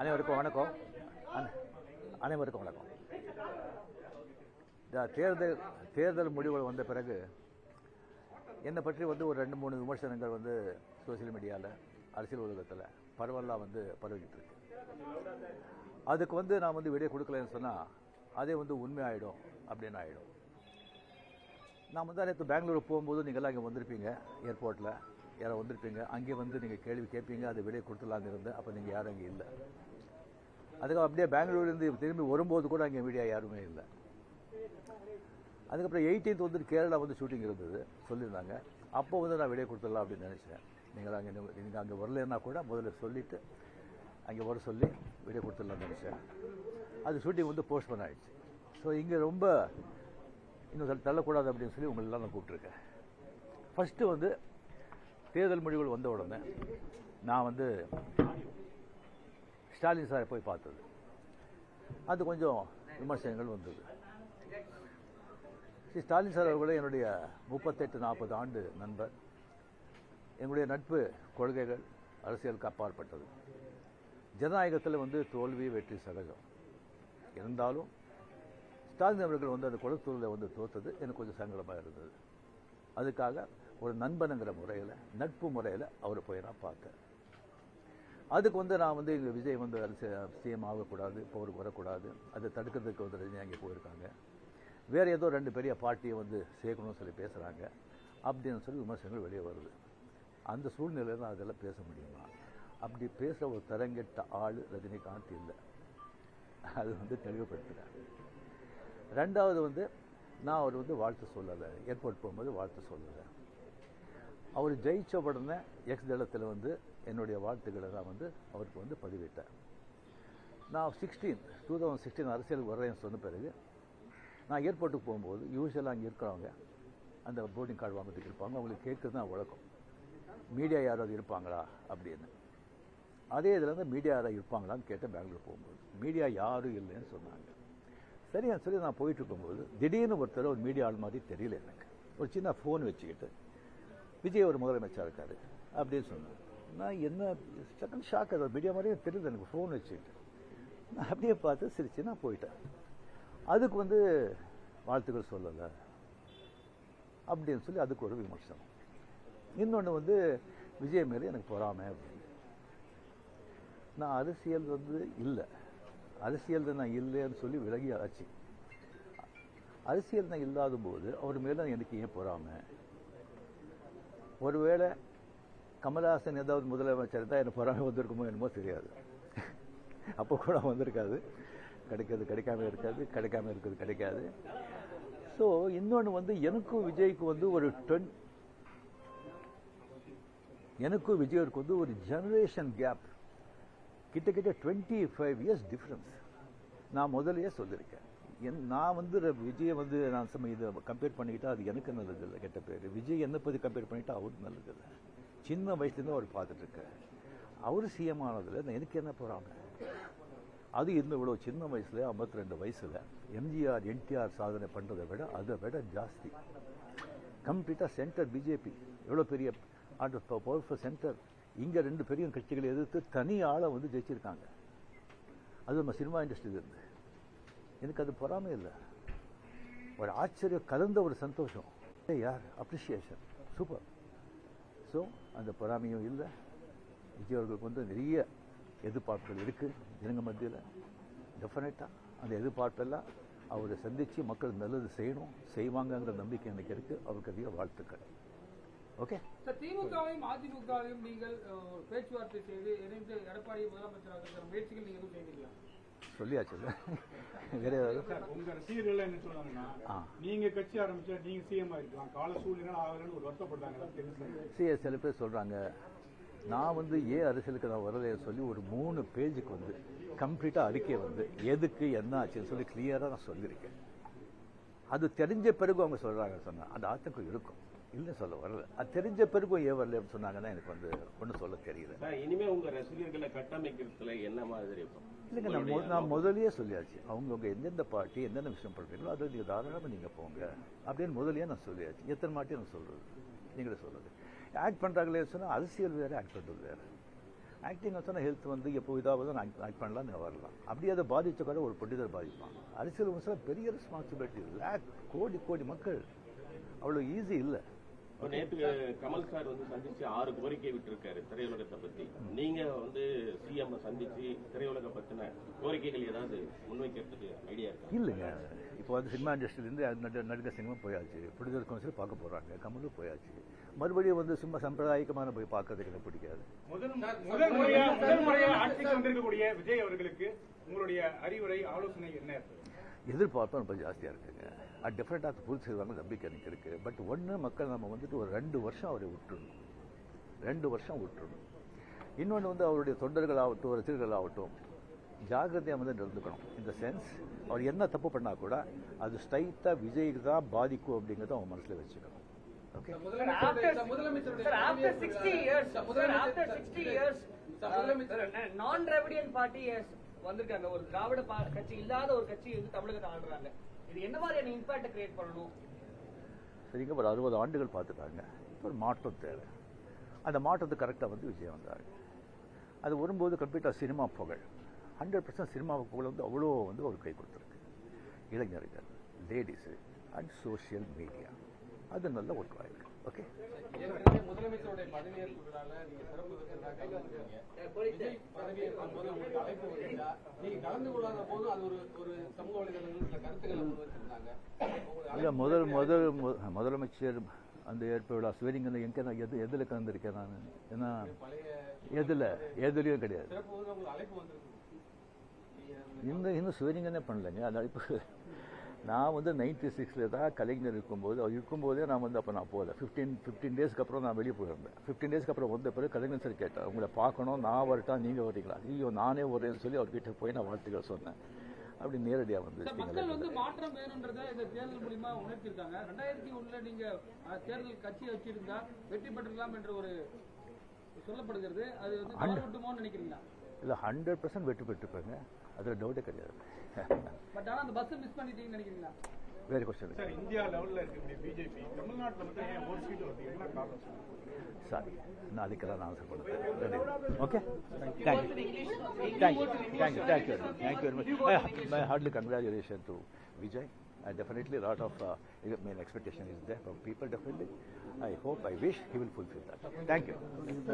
அனைவருக்கும் வணக்கம். அனைவருக்கும் வணக்கம். இந்த தேர்தல் முடிவுகள் வந்த பிறகு என்னை பற்றி ஒரு 2-3 விமர்சனங்கள் சோசியல் மீடியாவில், அரசியல் உலகத்தில் பரவலாக பரவிக்கிட்டு இருக்கு. அதுக்கு நான் விடை கொடுக்கலன்னு சொன்னால் அதே உண்மையாயிடும் அப்படின்னு ஆகிடும். நான் நேற்று பெங்களூர் போகும்போது நீங்கள்லாம் இங்கே வந்திருப்பீங்க, ஏர்போர்ட்டில் யாரோ வந்திருப்பீங்க. அங்கே நீங்கள் கேள்வி கேட்பீங்க, அது விடை கொடுத்துலான்னு இருந்தேன். அப்போ நீங்கள் யாரும் அங்கே இல்லை. அதுக்கப்புறம் அப்படியே பெங்களூர்லேருந்து திரும்பி வரும்போது கூட அங்கே மீடியா யாருமே இல்லை. அதுக்கப்புறம் 18th கேரளா ஷூட்டிங் இருந்தது சொல்லியிருந்தாங்க. அப்போ நான் விடை கொடுத்துடலாம் அப்படின்னு நினச்சேன். நீங்கள் அங்கே வரலன்னா கூட முதல்ல சொல்லிவிட்டு அங்கே வர சொல்லி விடை கொடுத்துடலாம்னு நினச்சேன். அது ஷூட்டிங் போஸ்ட் பண்ண ஆயிடுச்சு. ஸோ இங்கே ரொம்ப இன்னும் தள்ளக்கூடாது அப்படின்னு சொல்லி உங்களெல்லாம் நான் கூப்பிட்ருக்கேன். ஃபஸ்ட்டு தேர்தல் முடிவுகள் வந்த உடனே நான் ஸ்டாலின் சாரை போய் பார்த்தது. அது கொஞ்சம் விமர்சனங்கள் வந்தது. ஸ்டாலின் சார் அவர்களே என்னுடைய 38-40 ஆண்டு நண்பர். எங்களுடைய நட்பு கொள்கைகள் அரசியலுக்கு அப்பாற்பட்டது. ஜனநாயகத்தில் தோல்வி வெற்றி சகஜம். இருந்தாலும் ஸ்டாலின் அவர்கள் அந்த கொளத்தூரில் தோற்றது எனக்கு கொஞ்சம் சங்கடமாக இருந்தது. அதுக்காக ஒரு நண்பனுங்கிற முறையில், நட்பு முறையில் அவரை போய் நான் பார்த்தேன். அதுக்கு நான் இங்கே விஜய் சிஎம் ஆகக்கூடாது, பவருக்கு வரக்கூடாது, அதை தடுக்கிறதுக்கு ரஜினி அங்கே போயிருக்காங்க. வேறு ஏதோ 2 பெரிய பார்ட்டியை சேர்க்கணும்னு சொல்லி பேசுகிறாங்க அப்படின்னு சொல்லி விமர்சனங்கள் வெளியே வருது. அந்த சூழ்நிலையில் தான் அதெல்லாம் பேச முடியுமா? அப்படி பேசுகிற ஒரு தரங்கெட்ட ஆள் ரஜினிகாந்த் இல்லை. அது தெளிவுபடுத்துகிறேன். ரெண்டாவது நான் அவர் வாழ்த்து சொல்லலை. ஏர்போர்ட் போகும்போது வாழ்த்து சொல்லலை. அவர் ஜெயிச்ச உடனே எக்ஸ் தளத்தில் என்னுடைய வாழ்த்துக்களை தான் அவருக்கு பதிவிட்டேன். நான் 2016 அரசியலுக்கு வர்றேன்னு சொன்ன பிறகு நான் ஏர்போர்ட்டுக்கு போகும்போது யூஸ்வலாக அங்கே இருக்கிறவங்க அந்த போர்டிங் கார்டு வாங்கிறதுக்கு இருப்பாங்க. அவங்களுக்கு கேட்குறது தான் வழக்கம், மீடியா யாராவது இருப்பாங்களா அப்படின்னு. அதே இதில் மீடியா யாராவது இருப்பாங்களான்னு கேட்டேன். பெங்களூர் போகும்போது மீடியா யாரும் இல்லைன்னு சொன்னாங்க. சரியான்னு சொல்லி நான் போயிட்டு இருக்கும்போது திடீர்னு ஒருத்தர் ஒரு மீடியா ஆள் மாதிரி தெரியல எனக்கு. ஒரு சின்ன ஃபோன் வச்சுக்கிட்டு விஜய் ஒரு முதலமைச்சர் இருக்காரு அப்படின்னு சொன்னார். நான் என்ன செகண்ட் ஷாக், அது மீடியா மாதிரியே தெரியல எனக்கு. ஃபோன் வச்சுக்கிட்டு நான் அப்படியே பார்த்து சிரிச்சு நான் போயிட்டேன். அதுக்கு வாழ்த்துக்கள் சொல்லலை அப்படின்னு சொல்லி அதுக்கு ஒரு விமர்சனம். இன்னொன்று விஜய் மேலே எனக்கு பொறாமை அப்படின்னு. நான் அரசியல் இல்லை, அரசியல் நான் இல்லைன்னு சொல்லி விலகி ஆச்சு. அரசியல் நான் இல்லாத போது அவர் மேலே எனக்கு ஏன் பொறாமை? ஒருவேளை கமல்ஹாசன் ஏதாவது முதலமைச்சர் தான் எனக்கு பொறாமை வந்திருக்குமோ என்னமோ தெரியாது. அப்போ கூட வந்திருக்காது. கிடைக்கிறது கிடைக்காம இருக்காது, கிடைக்காம இருக்கிறது கிடைக்காது. ஸோ இன்னொன்று எனக்கும் விஜய்க்கு எனக்கும் விஜய்க்கு ஒரு ஜெனரேஷன் கேப், கிட்டத்தட்ட 25 இயர்ஸ் டிஃப்ரென்ஸ். நான் முதலையே சொல்லியிருக்கேன். நான் விஜயை நான் இதை கம்பேர் பண்ணிக்கிட்டா அது எனக்கு நல்லது இல்லை, கெட்ட பேர். விஜய் என்னை பற்றி கம்பேர் பண்ணிட்டா அவருக்கு நல்லது இல்லை. சின்ன வயசுலேருந்து அவர் பார்த்துட்ருக்கேன். அவர் சிஎம் ஆனதில் எனக்கு என்ன போகிறாங்க? அது இவ்வளோ சின்ன வயசில் 52 வயசில் எம்ஜிஆர் என்டிஆர் சாதனை பண்ணுறதை விட அதை விட ஜாஸ்தி. கம்ப்ளீட்டாக சென்டர் பிஜேபி எவ்வளோ பெரிய பவர்ஃபுல் சென்டர். இங்கே 2 பெரிய கட்சிகளை எதிர்த்து தனி ஆளை ஜெயிச்சிருக்காங்க. அது நம்ம சினிமா இண்டஸ்ட்ரியில் இருந்து. எனக்கு அது பொறாமை இல்லை, ஒரு ஆச்சரியம் கலந்த ஒரு சந்தோஷம். யார் அப்ரிஷியேஷன், சூப்பர். ஸோ அந்த பொறாமையும் இல்லை. விஜய் அவர்களுக்கு நிறைய எதிர்பார்ப்புகள் இருக்குது ஜனங்க மத்தியில். டெஃபினட்டாக அந்த எதிர்பார்ப்பெல்லாம் அவரை சந்தித்து மக்கள் நல்லது செய்வாங்கங்கிற நம்பிக்கை எனக்கு இருக்குது. அவருக்கு அதிக வாழ்த்துக்கள். ஓகே சார், திமுகவையும் அதிமுகவையும் நீங்கள் பேச்சுவார்த்தை செய்து இணைந்து எடப்பாடி முதலமைச்சராக முயற்சிகள் நீங்கள் எதுவும் செய்வீங்களா? சொல்லியாச்சு. வேற உங்க ரசிகர்கள் என்ன சொல்றாங்கன்னா, நீங்க கட்சி ஆரம்பிச்சா நீங்க சிஎம் ஆயிருக்கலாம், கால சூழ்நிலை ஆகலன்னு ஒரு வருத்தப்படுறாங்க. சில பேர் சொல்றாங்க. நான் ஏன் அரசியலுக்கு நான் வரலைன்னு சொல்லி ஒரு 3 பேஜுக்கு கம்ப்ளீட்டாக அறிக்கை எதுக்கு என்ன ஆச்சுன்னு சொல்லி கிளியராக நான் சொல்லியிருக்கேன். அது தெரிஞ்ச பிறகு அவங்க சொல்கிறாங்க. சொன்னால் அந்த ஆத்தக்கம் இருக்கும், இல்லைன்னு சொல்ல வரல. அது தெரிஞ்ச பிறகும் ஏன் வரல அப்படின்னு சொன்னாங்கன்னா எனக்கு ஒன்றும் சொல்ல தெரியல. இனிமே உங்க ரசிகர்களை கட்டமைக்கிறதுல என்ன மாதிரி இருக்கும்? இல்லைங்க, நான் முதலியே சொல்லியாச்சு. அவங்கவுங்க எந்தெந்த பார்ட்டி என்னென்ன விஷயம் பண்ணுறீங்களோ அதை நீங்கள் தாராளமாக நீங்கள் போங்க அப்படின்னு முதலியே நான் சொல்லியாச்சு. எத்தனை மாட்டி நான் சொல்கிறது, நீங்களே சொல்கிறது. ஆக்ட் பண்ணுறாங்களே சொன்னால் அரசியல் வேறு, ஆக்ட் பண்ணுறது வேறு. ஆக்டிங் சொன்னால் ஹெல்த் வந்து எப்போ இதாவது நான் ஆக்ட் பண்ணலாம்னு வரலாம். அப்படியே அதை பாதித்த கூட ஒரு பொட்டிதர் பாதிப்பாங்க. அரசியல் விமர்சனம் பெரிய ரெஸ்பான்சிபிலிட்டி. கோடி கோடி மக்கள் அவ்வளோ ஈஸி இல்லை. நேற்று கமல் சார் வந்து சந்திச்சு 6 கோரிக்கை விட்டுருக்காரு திரையுலகத்தை பத்தி. நீங்க வந்து சிஎம் சந்திச்சு திரையுலக பத்தின கோரிக்கைகள் ஏதாவது முன்வைக்கிறதுக்கு ஐடியா இருக்கா? இல்லைங்க, இப்போ வந்து சினிமா இண்டஸ்ட்ரியிலேருந்து நடிகர் சினிமா போயாச்சு, ப்ரொடியூசர் கவுன்சில் பார்க்க போகிறாங்க, கமலும் போயாச்சு. மறுபடியும் வந்து சும்மா சம்பிரதாயிகமான போய் பார்க்கறதுக்கு எனக்கு பிடிக்காது. முதல் முறையா ஆட்சிக்கு வந்திருக்கக்கூடிய விஜய் அவர்களுக்கு உங்களுடைய அறிவுரை ஆலோசனை என்ன? எதிர்பார்ப்பு ரொம்ப ஜாஸ்தியாக இருக்குங்க. அது டெஃபினட்டாக பூர்த்தி செய்வாங்க நம்பிக்கை எனக்கு இருக்குது. பட் ஒன்று மக்கள் நம்ம வந்துட்டு ஒரு 2 வருஷம் அவரை விட்டுருணும். 2 வருஷம் விட்டுருணும். இன்னொன்று வந்து அவருடைய தொண்டர்களாகட்டும் ரசிகர்களாகட்டும் ஜாகிரதையாக வந்து நடந்துக்கணும். இந்த சென்ஸ் அவர் என்ன தப்பு பண்ணால் கூட அது ஸ்ட்ரைட்டாக விஜய்க்கு தான் பாதிக்கும் அப்படிங்கிறத அவங்க மனசில் வச்சுக்கணும். ஓகே, நான் திராவிடியன் பார்ட்டி வந்திருக்காங்க. ஒரு திராவிட கட்சி இல்லாத ஒரு கட்சி வந்து தமிழகத்தை ஆடுறாங்க. இது என்ன மாதிரியான இம்பாக்ட் கிரியேட் பண்ணணும்? சரிங்க, ஒரு 60 ஆண்டுகள் பார்த்துட்டாங்க. இப்போ ஒரு மாற்றம் தேவை. அந்த மாற்றத்துக்கு கரெக்டாக வந்து விஜய் வந்தாங்க. அது வரும்போது கம்ப்ளீட்டாக சினிமா புகழ் 100% சினிமா புகழ் வந்து அவ்வளோ வந்து ஒரு கை கொடுத்துருக்கு. இளைஞர்கள், லேடிஸு அண்ட் சோஷியல் மீடியா அது நல்ல ஒர்க் ஆயிருக்கு. ஓகே, முதலமைச்சருடைய பதவியேற்பு விழால நீங்க சிறப்பு விஜய் பதவியேற்கும் போது உங்களுக்கு அழைப்பு வந்தா நீங்க கலந்து கொள்ளாத போது அது ஒரு சமூக வலைதளங்கள் சில கருத்துக்களை முன்வைச்சிருந்தாங்க. இல்லை, முதலமைச்சர் அந்த ஏற்பு விழா ஸ்வேரிங் எங்கே நான் எதில் கலந்துருக்கேன் நான்? ஏன்னா எதுலையும் கிடையாது. அழைப்பு வந்திருக்கு. இன்னும் ஸ்வேரிங்கன்னே பண்ணலைங்க. அந்த அழைப்பு நான் வந்து 96 தான் கலைஞர் இருக்கும்போது அவர் இருக்கும்போதே நான் வந்து அப்போ நான் போகல. 15 டேஸ்க்கு அப்புறம் நான் வெளியே போயிருந்தேன். 15 டேஸ்க்கு அப்புறம் வந்த பிறகு கலைஞர் சார் கேட்டேன், உங்களை பார்க்கணும், நான் வரட்டா நீங்கள் வரீங்களா? ஐயோ நானே வரேன்னு சொல்லி அவர்கிட்ட போய் நான் வாழ்த்துக்கள் சொன்னேன். அப்படி நேரடியாக வந்து மக்கள் வந்து மாற்றம் வேணும்ன்றதை இந்த தேர்தல் மூலியமா உணர்த்திருக்காங்க. 2001 நீங்க தேர்தல் கட்சி வச்சிருந்தா வெற்றி பெற்றலாம் என்று ஒரு சொல்லப்படுகிறது. அது வந்து தவறுட்டுமோன்னு நினைக்கிறீங்களா? இல்லை, 100% வெற்றி பெற்றுப்பாங்க, அதில் டவுட்டே கிடையாது. பட் ஆனால் அந்த பஸ் மிஸ் பண்ணிட்டீங்கன்னு நினைக்கிறீங்களா? வேறு கொஸ்டின். சார், இந்தியா லெவலில் இருக்கக்கூடிய பிஜேபி தமிழ்நாட்டில் மட்டும் ஏன் ஒரு சீட்டு வருது? என்ன காரணம்? சாரி, நான் அதுக்கெல்லாம் நான் ஆன்சர் பண்ணுறேன். Okay, thank you very much. My heartily congratulations to Vijay. Definitely a lot of expectation is there from people. Definitely, I hope, I wish he will fulfill that. Thank you.